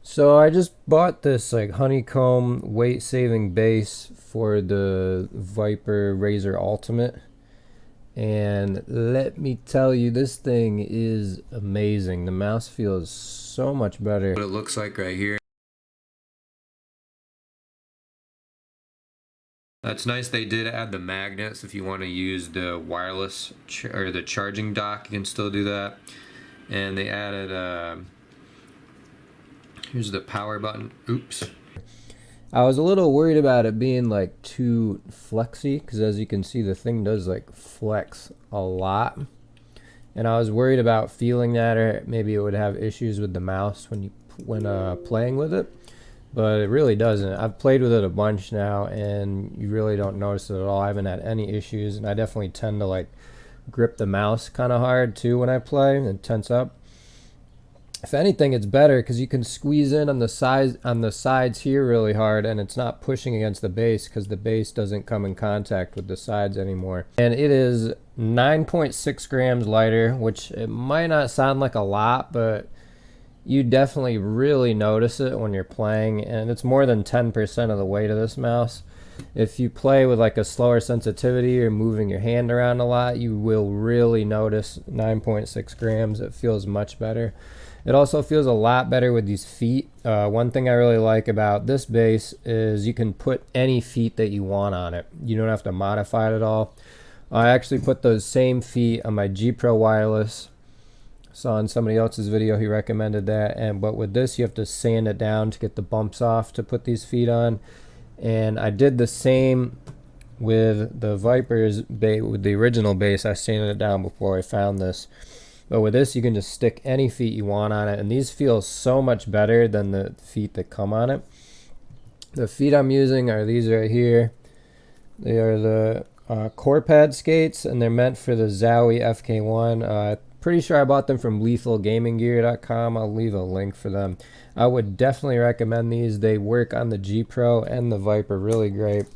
So I just bought this like honeycomb weight saving base for the Viper Razer Ultimate. And let me tell you, this thing is amazing. The mouse feels so much better. What it looks like right here. That's nice. They did add the magnets. If you want to use the wireless or the charging dock, you can still do that. And they added here's the power button. Oops. I was a little worried about it being like too flexy, because as you can see, the thing does like flex a lot. And I was worried about feeling that, or maybe it would have issues with the mouse when playing with it. But it really doesn't. I've played with it a bunch now, and you really don't notice it at all. I haven't had any issues, and I definitely tend to like grip the mouse kind of hard too when I play and tense up. If anything, it's better because you can squeeze in on the sides here really hard, and it's not pushing against the base because the base doesn't come in contact with the sides anymore. And it is 9.6 grams lighter, which it might not sound like a lot, but you definitely really notice it when you're playing, and it's more than 10% of the weight of this mouse. If you play with like a slower sensitivity or moving your hand around a lot, you will really notice 9.6 grams. It feels much better. It also feels a lot better with these feet. One thing I really like about this base is you can put any feet that you want on it. You don't have to modify it at all. I actually put those same feet on my G Pro wireless. Saw in somebody else's video he recommended that, but with this you have to sand it down to get the bumps off to put these feet on. And I did the same with the Viper's base, with the original base. I sanded it down before I found this. But with this, you can just stick any feet you want on it, and these feel so much better than the feet that come on it. The feet I'm using are these right here. They are the Corepad skates, and they're meant for the Zowie FK1. Pretty sure I bought them from lethalgaminggear.com. I'll leave a link for them. I would definitely recommend these. They work on the G Pro and the Viper really great.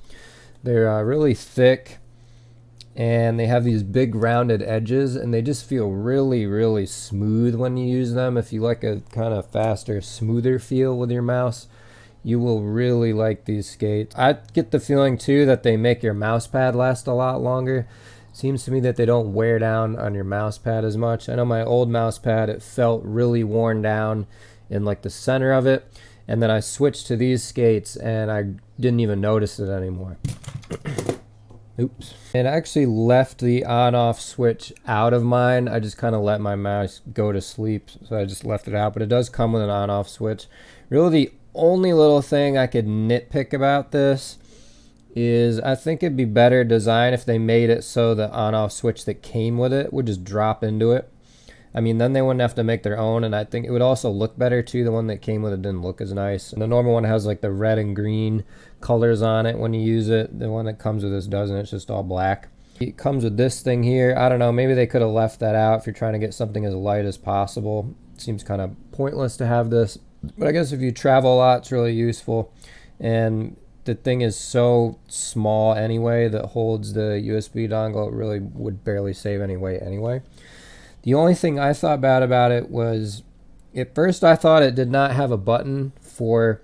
They're really thick, and they have these big rounded edges, and they just feel really smooth when you use them. If you like a kind of faster, smoother feel with your mouse, you will really like these skates. I get the feeling too that they make your mouse pad last a lot longer. Seems to me that they don't wear down on your mouse pad as much. I know my old mouse pad, it felt really worn down in like the center of it, and then I switched to these skates and I didn't even notice it anymore. Oops. And I actually left the on-off switch out of mine. I just kind of let my mouse go to sleep, so I just left it out. But it does come with an on-off switch. Really, the only little thing I could nitpick about this is I think it'd be better design if they made it so the on-off switch that came with it would just drop into it. I mean, then they wouldn't have to make their own, and I think it would also look better too. The one that came with it didn't look as nice. And the normal one has like the red and green colors on it when you use it. The one that comes with this doesn't. It's just all black. It comes with this thing here. I don't know, maybe they could have left that out if you're trying to get something as light as possible. It seems kind of pointless to have this, but I guess if you travel a lot, it's really useful. And the thing is so small anyway that holds the USB dongle, it really would barely save any weight anyway. The only thing I thought bad about it was, at first I thought it did not have a button for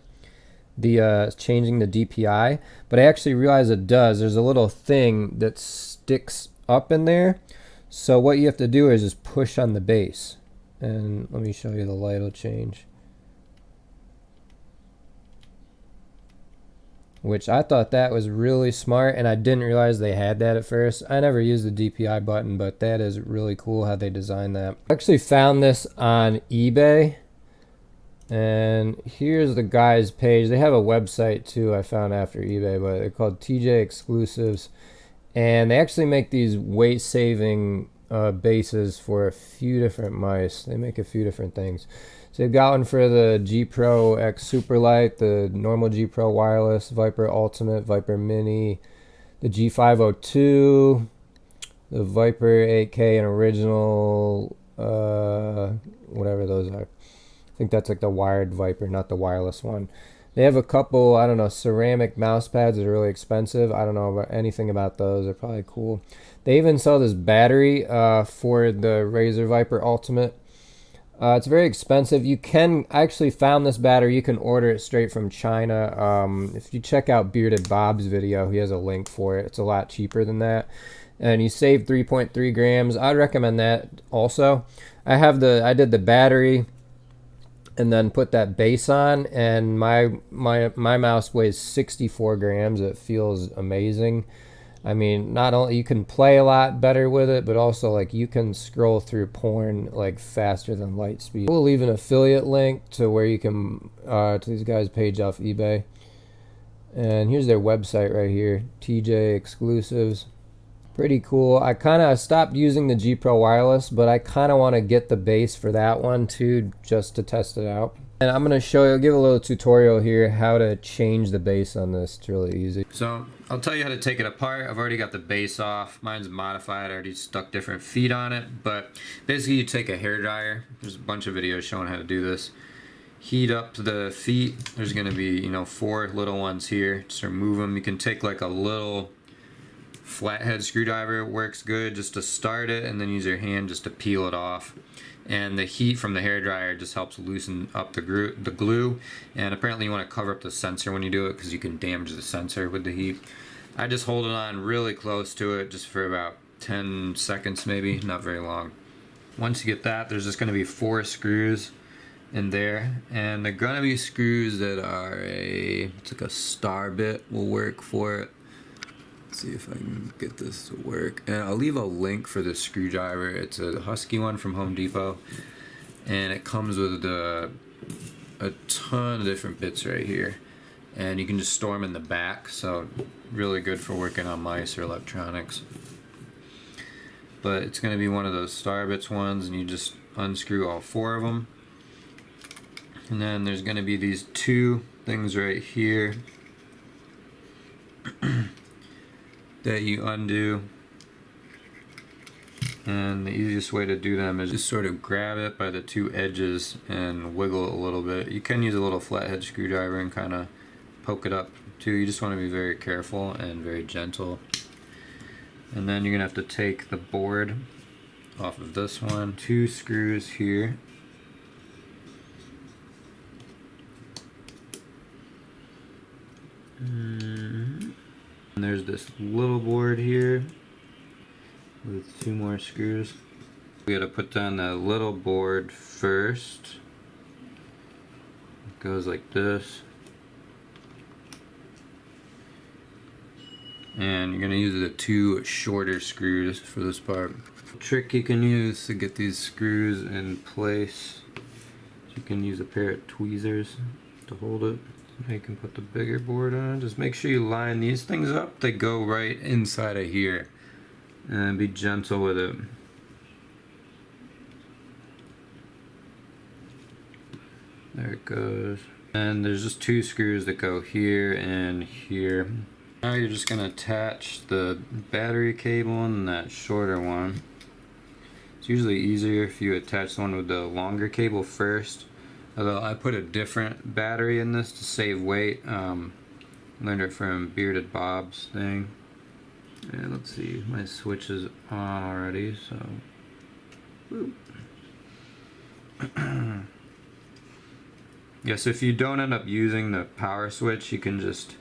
the changing the DPI, but I actually realized it does. There's a little thing that sticks up in there, so what you have to do is just push on the base. And let me show you, the light will change. Which I thought that was really smart, and I didn't realize they had that at first. I never used the DPI button, but that is really cool how they designed that. I actually found this on eBay, and here's the guy's page. They have a website too, I found after eBay, but they're called TJ Exclusives, and they actually make these weight saving bases for a few different mice. They make a few different things. So they've got one for the G Pro X Superlight, the normal G Pro wireless, Viper Ultimate, Viper Mini, the G502, the Viper 8K and original, whatever those are. I think that's like the wired Viper, not the wireless one. They have a couple, I don't know, ceramic mouse pads that are really expensive. I don't know about anything about those. They're probably cool. They even sell this battery for the Razer Viper Ultimate. It's very expensive. You can I actually found this battery. You can order it straight from China. If you check out Bearded Bob's video, he has a link for it. It's a lot cheaper than that, and you save 3.3 grams. I'd recommend that also. I did the battery and then put that base on, and my mouse weighs 64 grams. It feels amazing. I mean, not only you can play a lot better with it, but also like you can scroll through porn like faster than light speed. We'll leave an affiliate link to where you can to these guys' page off eBay. And here's their website right here, TJ Exclusives. Pretty cool. I kind of stopped using the G Pro Wireless, but I kind of want to get the base for that one too, just to test it out. And I'm going to show you, give a little tutorial here how to change the base on this. It's really easy. So I'll tell you how to take it apart. I've already got the base off. Mine's modified. I already stuck different feet on it. But basically you take a hairdryer. There's a bunch of videos showing how to do this. Heat up the feet. There's going to be, you know, 4 little ones here. Just remove them. You can take like a little flathead screwdriver. It works good just to start it, and then use your hand just to peel it off. And the heat from the hairdryer just helps loosen up the glue. And apparently you want to cover up the sensor when you do it because you can damage the sensor with the heat. I just hold it on really close to it just for about 10 seconds maybe, not very long. Once you get that, there's just going to be 4 screws in there, and they're going to be screws that are it's like a star bit will work for it. See if I can get this to work, and I'll leave a link for this screwdriver. It's a Husky one from Home Depot, and it comes with a ton of different bits right here, and you can just store them in the back, so really good for working on mice or electronics. But it's going to be one of those star bits ones, and you just unscrew all 4 of them, and then there's going to be these 2 things right here that you undo, and the easiest way to do them is just sort of grab it by the 2 edges and wiggle it a little bit. You can use a little flathead screwdriver and kind of poke it up too. You just want to be very careful and very gentle. And then you're gonna have to take the board off of this one. 2 screws here. And there's this little board here with 2 more screws. We gotta put down the little board first. It goes like this. And you're gonna use the 2 shorter screws for this part. The trick you can use to get these screws in place, you can use a pair of tweezers to hold it. Now you can put the bigger board on. Just make sure you line these things up. They go right inside of here. And be gentle with it. There it goes. And there's just 2 screws that go here and here. Now you're just going to attach the battery cable and that shorter one. It's usually easier if you attach the one with the longer cable first. Although I put a different battery in this to save weight. Learned it from Bearded Bob's thing. And let's see, my switch is on already, so. Yes, if you don't end up using the power switch, you can just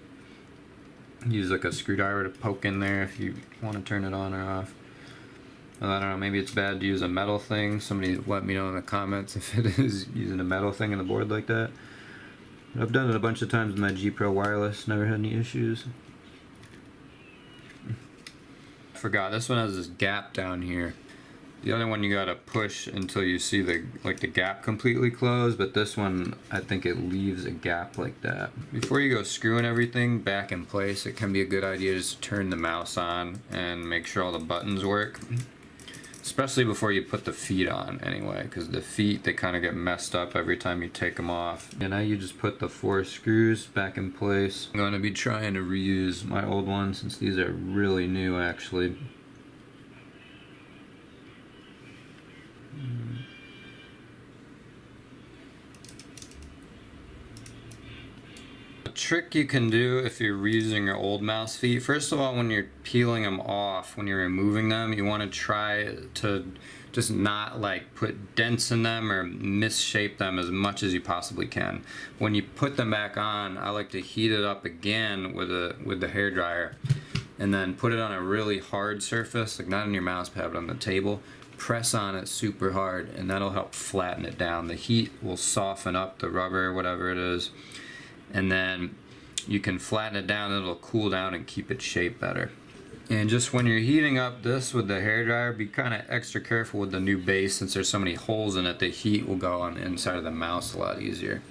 use like a screwdriver to poke in there if you want to turn it on or off. I don't know, maybe it's bad to use a metal thing. Somebody let me know in the comments if it is using a metal thing in the board like that. But I've done it a bunch of times with my G Pro Wireless, never had any issues. I forgot, this one has this gap down here. The other one you gotta push until you see the gap completely closed, but this one I think it leaves a gap like that. Before you go screwing everything back in place, it can be a good idea just to turn the mouse on and make sure all the buttons work. Especially before you put the feet on anyway, because the feet, they kind of get messed up every time you take them off. And now you just put the 4 screws back in place. I'm going to be trying to reuse my old ones since these are really new actually. trick you can do if you're using your old mouse feet, first of all, when you're peeling them off, when you're removing them, you want to try to just not like put dents in them or misshape them as much as you possibly can. When you put them back on, I like to heat it up again with the hair dryer, and then put it on a really hard surface, like not on your mouse pad but on the table. Press on it super hard, and that'll help flatten it down. The heat will soften up the rubber, whatever it is, and then you can flatten it down and it'll cool down and keep its shape better. And just when you're heating up this with the hairdryer, be kind of extra careful with the new base, since there's so many holes in it, the heat will go on the inside of the mouse a lot easier.